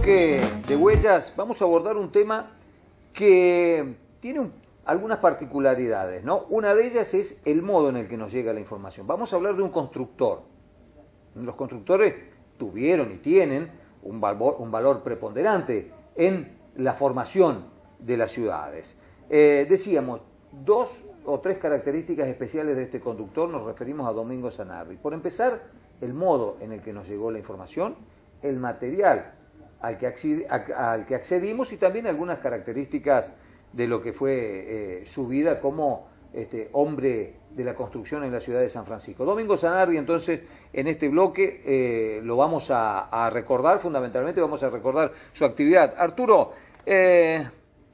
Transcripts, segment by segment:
bloque de Huellas vamos a abordar un tema que tiene algunas particularidades, ¿no? Una de ellas es el modo en el que nos llega la información. Vamos a hablar de un constructor. Los constructores tuvieron y tienen un valor preponderante en la formación de las ciudades. Decíamos, 2 o 3 características especiales de este conductor, nos referimos a Domingo Zanardi. Por empezar, el modo en el que nos llegó la información, el material al que accedimos y también algunas características de lo que fue su vida como hombre de la construcción en la ciudad de San Francisco. Domingo Zanardi, entonces, en este bloque lo vamos a recordar, fundamentalmente vamos a recordar su actividad. Arturo,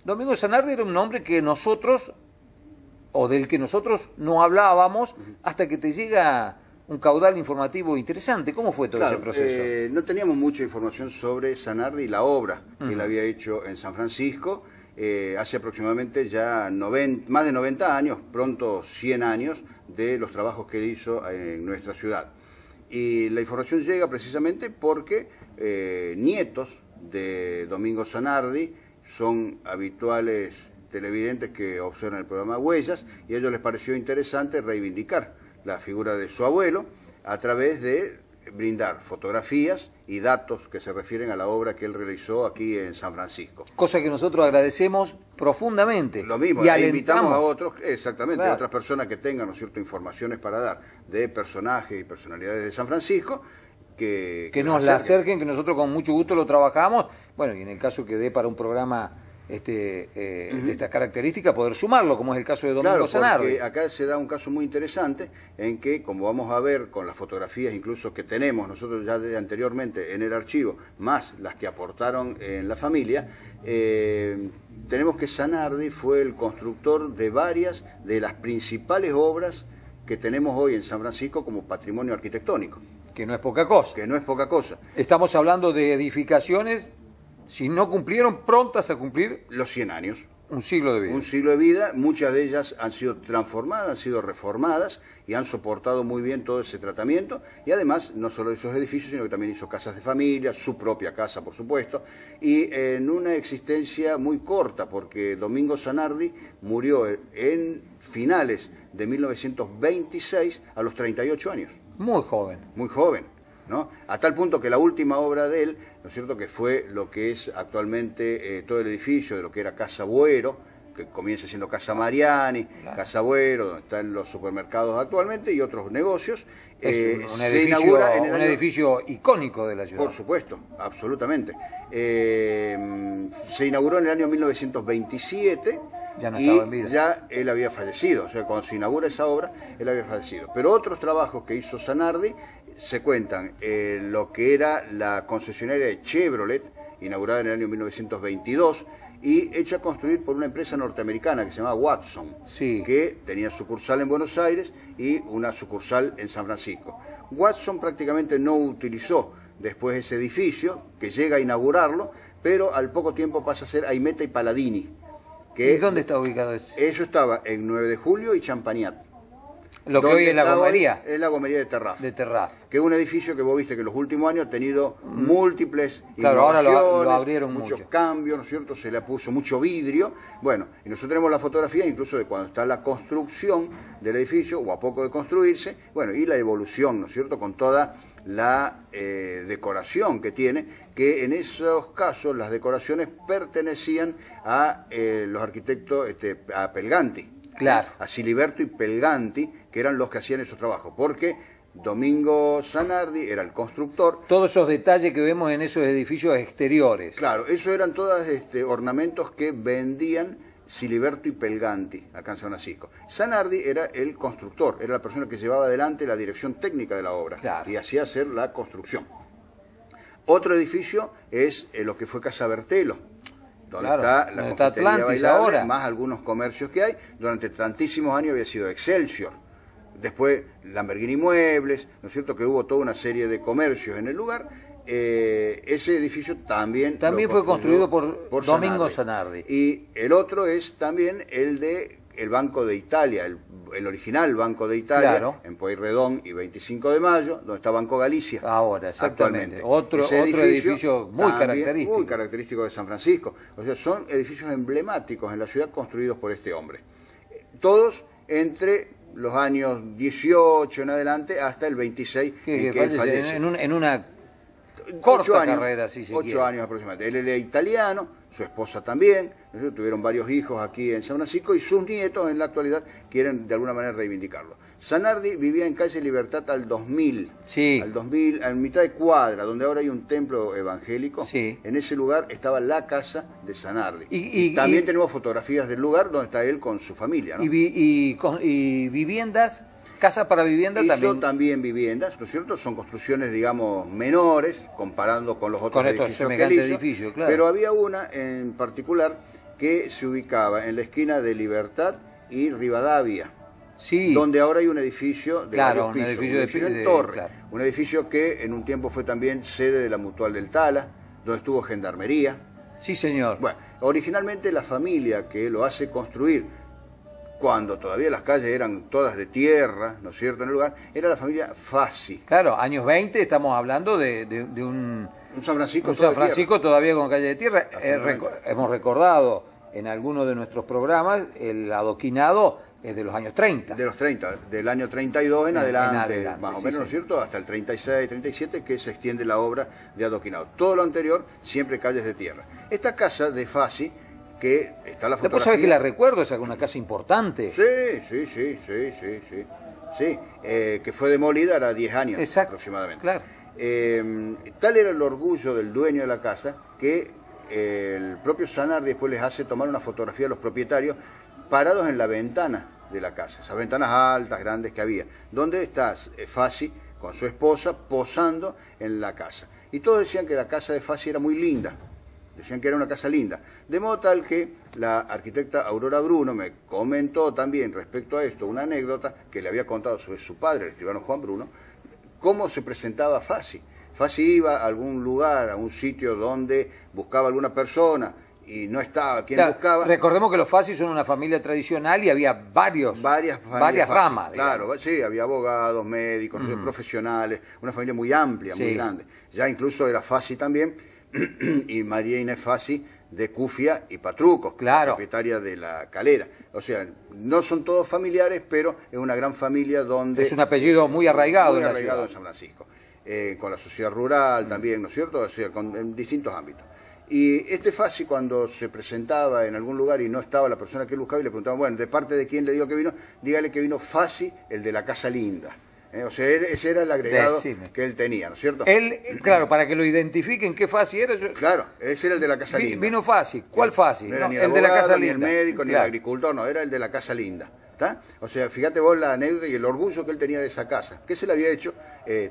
Domingo Zanardi era un hombre que nosotros, o del que nosotros no hablábamos, hasta que te llega un caudal informativo interesante. ¿Cómo fue todo ese proceso? No teníamos mucha información sobre Zanardi y la obra que él había hecho en San Francisco hace aproximadamente ya más de 90 años, pronto 100 años, de los trabajos que él hizo en nuestra ciudad. Y la información llega precisamente porque nietos de Domingo Zanardi son habituales televidentes que observan el programa Huellas, y a ellos les pareció interesante reivindicar la figura de su abuelo a través de brindar fotografías y datos que se refieren a la obra que él realizó aquí en San Francisco. Cosa que nosotros agradecemos profundamente. Lo mismo, y invitamos a otros, exactamente, claro, a otras personas que tengan, ¿no es cierto?, informaciones para dar de personajes y personalidades de San Francisco, que nos la acerquen, que nosotros con mucho gusto lo trabajamos. Bueno, y en el caso que dé para un programa de estas características, poder sumarlo, como es el caso de Domingo Zanardi. Porque acá se da un caso muy interesante en que, como vamos a ver con las fotografías incluso que tenemos nosotros ya de anteriormente en el archivo, más las que aportaron en la familia, tenemos que Zanardi fue el constructor de varias de las principales obras que tenemos hoy en San Francisco como patrimonio arquitectónico. Que no es poca cosa. Que no es poca cosa. Estamos hablando de edificaciones, si no cumplieron, prontas a cumplir los 100 años. Un siglo de vida. Un siglo de vida, muchas de ellas han sido transformadas, han sido reformadas y han soportado muy bien todo ese tratamiento. Y además, no solo esos edificios, sino que también hizo casas de familia, su propia casa, por supuesto, y en una existencia muy corta, porque Domingo Zanardi murió en finales de 1926 a los 38 años. Muy joven. Muy joven, ¿no? A tal punto que la última obra de él, ¿no es cierto?, que fue lo que es actualmente todo el edificio de lo que era Casa Buero, que comienza siendo Casa Mariani, claro, Casa Buero, donde están los supermercados actualmente y otros negocios. Se inaugura en un edificio icónico de la ciudad. Por supuesto, absolutamente. Se inauguró en el año 1927. Ya no estaba en vida. Ya él había fallecido, o sea, cuando se inaugura esa obra, él había fallecido. Pero otros trabajos que hizo Zanardi se cuentan en lo que era la concesionaria de Chevrolet, inaugurada en el año 1922, y hecha a construir por una empresa norteamericana que se llamaba Watson, sí, que tenía sucursal en Buenos Aires y una sucursal en San Francisco. Watson prácticamente no utilizó después ese edificio, que llega a inaugurarlo, pero al poco tiempo pasa a ser Aimeta y Palladini. ¿Y dónde está ubicado ese? Eso estaba en 9 de Julio y Champagnat. Lo que hoy es la gomería. Es la gomería de Terraf. De Terraf. Que es un edificio que vos viste que en los últimos años ha tenido múltiples innovaciones, ahora lo abrieron muchos cambios, ¿no es cierto? Se le puso mucho vidrio. Bueno, y nosotros tenemos la fotografía incluso de cuando está la construcción del edificio, o a poco de construirse, bueno, y la evolución, ¿no es cierto?, con toda la decoración que tiene, que en esos casos las decoraciones pertenecían a los arquitectos, a Pelganti. Claro. A Siliberto y Pelganti, que eran los que hacían esos trabajos, porque Domingo Zanardi era el constructor. Todos esos detalles que vemos en esos edificios exteriores. Claro, eso eran todos ornamentos que vendían Siliberto y Pelganti acá en San Francisco. Zanardi era el constructor, era la persona que llevaba adelante la dirección técnica de la obra, claro, y hacía hacer la construcción. Otro edificio es lo que fue Casa Bertelo, donde claro, está la confitería bailable, ahora, más algunos comercios que hay. Durante tantísimos años había sido Excelsior. Después Lamborghini Muebles, ¿no es cierto?, que hubo toda una serie de comercios en el lugar. Ese edificio también fue construido por Domingo Zanardi. Y el otro es también el de el Banco de Italia, el original Banco de Italia, Claro. en Pueyrredón y 25 de Mayo, donde está Banco Galicia. Ahora, exactamente. Actualmente. Otro Ese edificio muy también característico. muy característico de San Francisco. O sea, son edificios emblemáticos en la ciudad construidos por este hombre. Todos entre los años 18 en adelante hasta el 26 en que él fallece. En una corta 8 años, carrera, si se 8 quiere. años aproximadamente. Él era italiano, su esposa también, ¿no? Tuvieron varios hijos aquí en San Francisco y sus nietos en la actualidad quieren de alguna manera reivindicarlo. Zanardi vivía en calle Libertad al 2000, Sí. al 2000, en mitad de cuadra, donde ahora hay un templo evangélico. Sí. En ese lugar estaba la casa de Zanardi. Y también tenemos fotografías del lugar donde está él con su familia, ¿no? y viviendas, casa para vivienda Hizo también. viviendas, ¿no es cierto? Son construcciones, digamos, menores, comparando con los otros Con estos edificios que él semejantes hizo. edificios, claro. Pero había una en particular que se ubicaba en la esquina de Libertad y Rivadavia, Sí. donde ahora hay un edificio de Claro, varios pisos, un edificio en de- torre, claro. un edificio que en un tiempo fue también sede de la Mutual del Tala, donde estuvo Gendarmería. Sí, señor. Bueno, originalmente la familia que lo hace construir, cuando todavía las calles eran todas de tierra, ¿no es cierto?, en el lugar, era la familia Fassi. Claro, años 20 estamos hablando de un Un San Francisco, Un todo San de tierra. Francisco todavía con calle de tierra. Absolutamente. Hemos recordado en algunos de nuestros programas el adoquinado es de los años 30. De los 30, del año 32 en adelante, adelante, más o sí, menos, ¿no es sí. cierto?, hasta el 36, 37, que se extiende la obra de adoquinado. Todo lo anterior, siempre calles de tierra. Esta casa de Fassi, que está la Después fotografía... sabes que la recuerdo, es una casa importante. Sí, que fue demolida hará 10 años Exacto, aproximadamente. claro. Tal era el orgullo del dueño de la casa que el propio Zanardi después les hace tomar una fotografía a los propietarios parados en la ventana de la casa, esas ventanas altas, grandes que había, donde está Fassi con su esposa posando en la casa. Y todos decían que la casa de Fassi era muy linda, decían que era una casa linda. De modo tal que la arquitecta Aurora Bruno me comentó también respecto a esto una anécdota que le había contado sobre su padre, el escribano Juan Bruno, cómo se presentaba Fassi. Fassi iba a algún lugar, a un sitio donde buscaba alguna persona y no estaba quien Claro, buscaba. recordemos que los Fassi son una familia tradicional y había Varias familias varias Fassi, ramas. claro, digamos. sí, había abogados, médicos, profesionales, una familia muy amplia, muy Sí. grande. Ya incluso era Fassi también, y María Inés Fassi de Cufia y Patruco, Claro. propietaria de la Calera. O sea, no son todos familiares, pero es una gran familia donde... Es un apellido muy arraigado muy en la arraigado ciudad. en San Francisco. Con la sociedad rural también, ¿no es cierto? O sea, en distintos ámbitos. Y este Fassi, cuando se presentaba en algún lugar y no estaba la persona que él buscaba, y le preguntaban, bueno, ¿de parte de quién le digo que vino? Dígale que vino Fassi, el de la Casa Linda. O sea, ese era el agregado Decime. que él tenía, ¿no es cierto? Él, claro, para que lo identifiquen qué Fassi era, Claro, ese era el de la Casa Linda. vino Fassi. ¿Cuál Fassi? No era No, ni el el de la abogado, Casa ni Linda. el médico, ni el Claro. agricultor, no, era el de la Casa Linda. ¿Está? O sea, fíjate vos la anécdota y el orgullo que él tenía de esa casa, que se le había hecho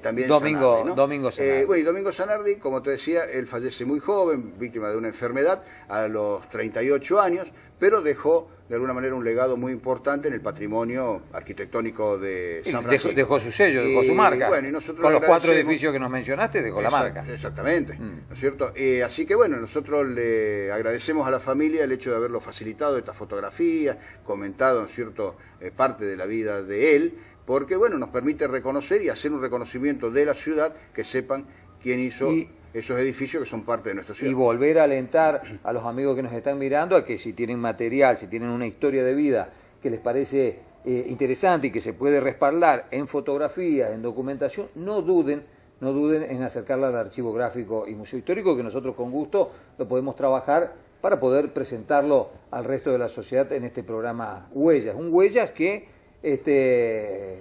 también Domingo- Zanardi, ¿no? Domingo Zanardi. Bueno, y Domingo Zanardi, como te decía, él fallece muy joven, víctima de una enfermedad, a los 38 años, pero dejó de alguna manera un legado muy importante en el patromonio arquitectónico de San Francisco. Dejó su sello, dejó su marca. Bueno, y nosotros Con le los 4 agradecemos- edificios que nos mencionaste, dejó la marca. Exactamente, ¿no es cierto? Así que bueno, nosotros le agradecemos a la familia el hecho de haberlo facilitado esta fotografía, comentado, ¿no es cierto?, parte de la vida de él, porque bueno, nos permite reconocer y hacer un reconocimiento de la ciudad, que sepan quién hizo esos edificios que son parte de nuestra ciudad. Y volver a alentar a los amigos que nos están mirando a que si tienen material, si tienen una historia de vida que les parece interesante y que se puede respaldar en fotografías, en documentación, no duden en acercarla al Archivo Gráfico y Museo Histórico, que nosotros con gusto lo podemos trabajar para poder presentarlo al resto de la sociedad en este programa Huellas. Un Huellas que se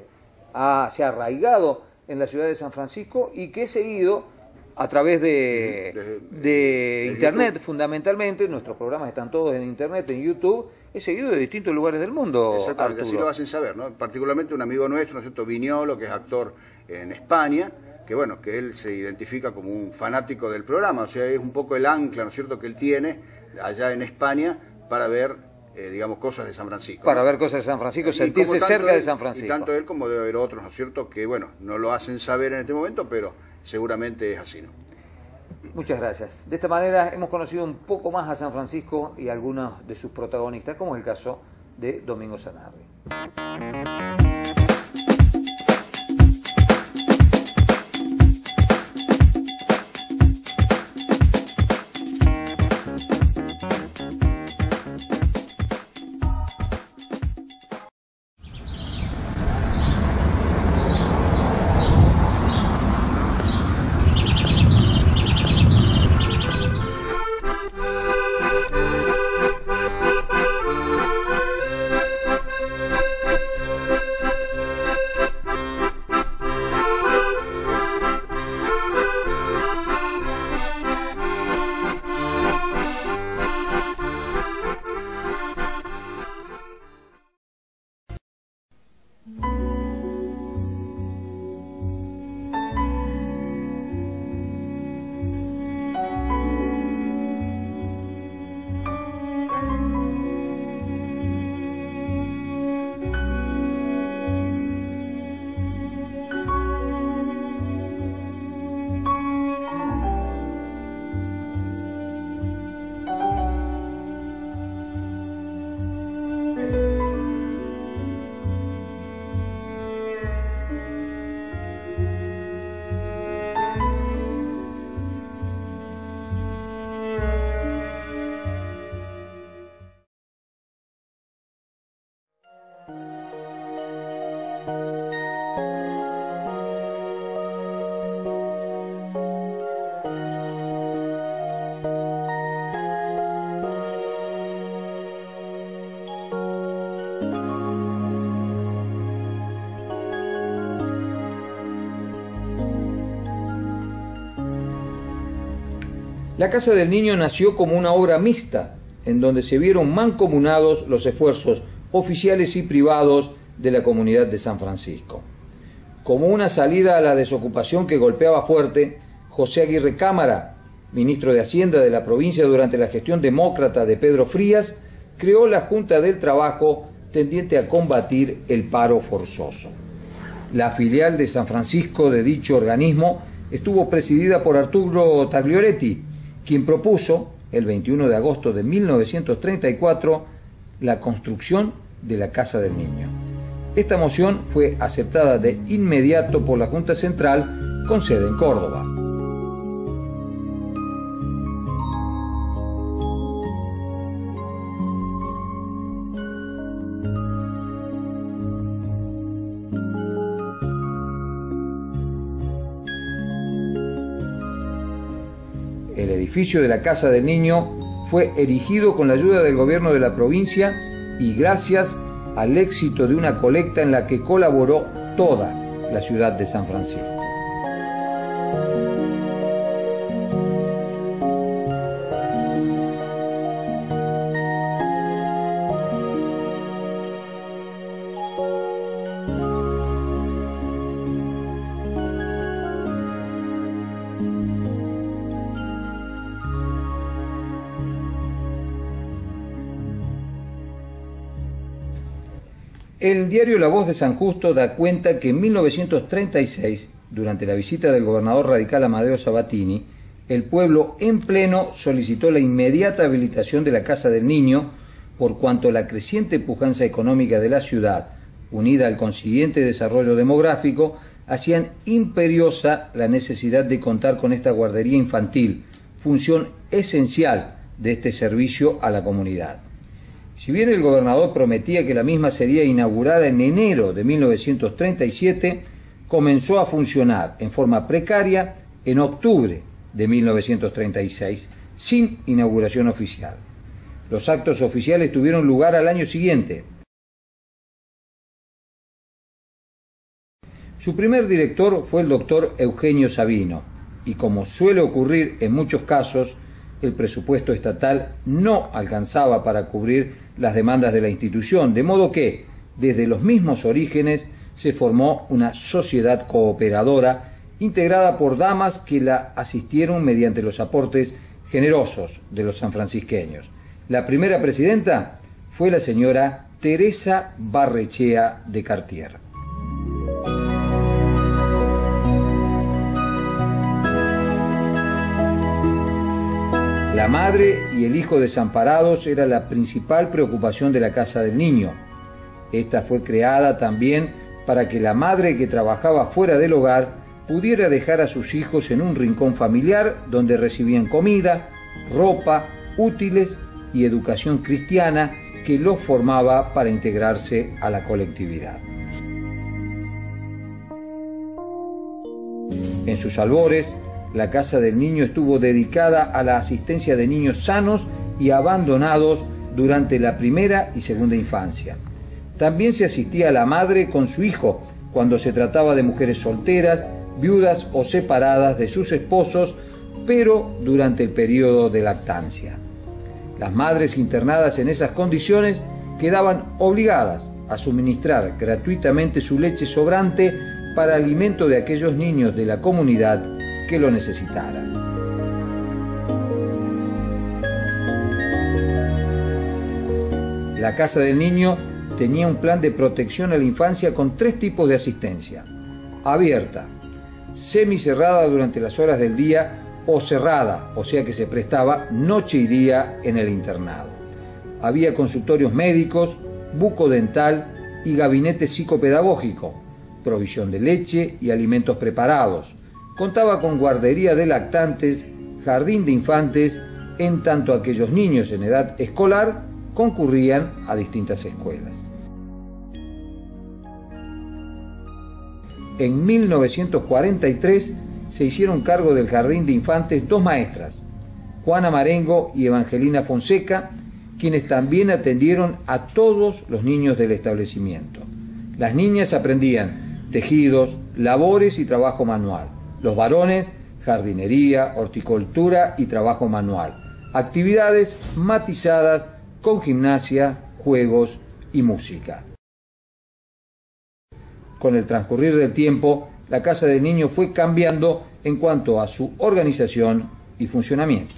ha arraigado en la ciudad de San Francisco y que he seguido a través de Internet, YouTube. fundamentalmente. Nuestros programas están todos en Internet, en YouTube. He seguido de distintos lugares del mundo, Exactamente, así Arturo. lo hacen saber, ¿no? Particularmente un amigo nuestro, ¿no es cierto?, Viñolo, que es actor en España, que bueno, que él se identifica como un fanático del programa, o sea, es un poco el ancla, ¿no es cierto?, que él tiene allá en España para ver, digamos, cosas de San Francisco. Para ¿no? ver cosas de San Francisco, Y como sentirse tanto cerca de él, San Y Francisco. tanto él como debe haber otros, ¿no es cierto?, que bueno, no lo hacen saber en este momento, pero seguramente es así, ¿no? Muchas gracias. De esta manera hemos conocido un poco más a San Francisco y a algunos de sus protagonistas, como es el caso de Domingo Zanardi. La Casa del Niño nació como una obra mixta, en donde se vieron mancomunados los esfuerzos oficiales y privados de la comunidad de San Francisco. Como una salida a la desocupación que golpeaba fuerte, José Aguirre Cámara, ministro de Hacienda de la provincia durante la gestión demócrata de Pedro Frías, creó la Junta del Trabajo tendiente a combatir el paro forzoso. La filial de San Francisco de dicho organismo estuvo presidida por Arturo Taglioretti, quien propuso, el 21 de agosto de 1934, la construcción de la Casa del Niño. Esta moción fue aceptada de inmediato por la Junta Central con sede en Córdoba. El edificio de la Casa del Niño fue erigido con la ayuda del gobierno de la provincia y gracias al éxito de una colecta en la que colaboró toda la ciudad de San Francisco. El diario La Voz de San Justo da cuenta que en 1936, durante la visita del gobernador radical Amadeo Sabatini, el pueblo en pleno solicitó la inmediata habilitación de la Casa del Niño, por cuanto la creciente pujanza económica de la ciudad, unida al consiguiente desarrollo demográfico, hacían imperiosa la necesidad de contar con esta guardería infantil, función esencial de este servicio a la comunidad. Si bien el gobernador prometía que la misma sería inaugurada en enero de 1937, comenzó a funcionar en forma precaria en octubre de 1936, sin inauguración oficial. Los actos oficiales tuvieron lugar al año siguiente. Su primer director fue el doctor Eugenio Sabino, y como suele ocurrir en muchos casos, el presupuesto estatal no alcanzaba para cubrir las demandas de la institución, de modo que, desde los mismos orígenes, se formó una sociedad cooperadora integrada por damas que la asistieron mediante los aportes generosos de los sanfrancisqueños. La primera presidenta fue la señora Teresa Barrechea de Cartier. La La madre y el hijo desamparados era la principal preocupación de la Casa del Niño. Esta fue creada también para que la madre que trabajaba fuera del hogar pudiera dejar a sus hijos en un rincón familiar donde recibían comida, ropa, útiles y educación cristiana que los formaba para integrarse a la colectividad. En sus albores, la Casa del Niño estuvo dedicada a la asistencia de niños sanos y abandonados durante la primera y segunda infancia. También se asistía a la madre con su hijo cuando se trataba de mujeres solteras, viudas o separadas de sus esposos, pero durante el periodo de lactancia. Las madres internadas en esas condiciones quedaban obligadas a suministrar gratuitamente su leche sobrante para alimento de aquellos niños de la comunidad que lo necesitaran. La Casa del Niño tenía un plan de protección a la infancia con 3 tipos de asistencia: abierta, semicerrada durante las horas del día o cerrada, o sea que se prestaba noche y día en el internado. Había consultorios médicos, bucodental y gabinete psicopedagógico, provisión de leche y alimentos preparados. Contaba con guardería de lactantes, jardín de infantes, en tanto aquellos niños en edad escolar concurrían a distintas escuelas. En 1943 se hicieron cargo del jardín de infantes 2 maestras, Juana Marengo y Evangelina Fonseca, quienes también atendieron a todos los niños del establecimiento. Las niñas aprendían tejidos, labores y trabajo manual. Los varones, jardinería, horticultura y trabajo manual. Actividades matizadas con gimnasia, juegos y música. Con el transcurrir del tiempo, la Casa del Niño fue cambiando en cuanto a su organización y funcionamiento.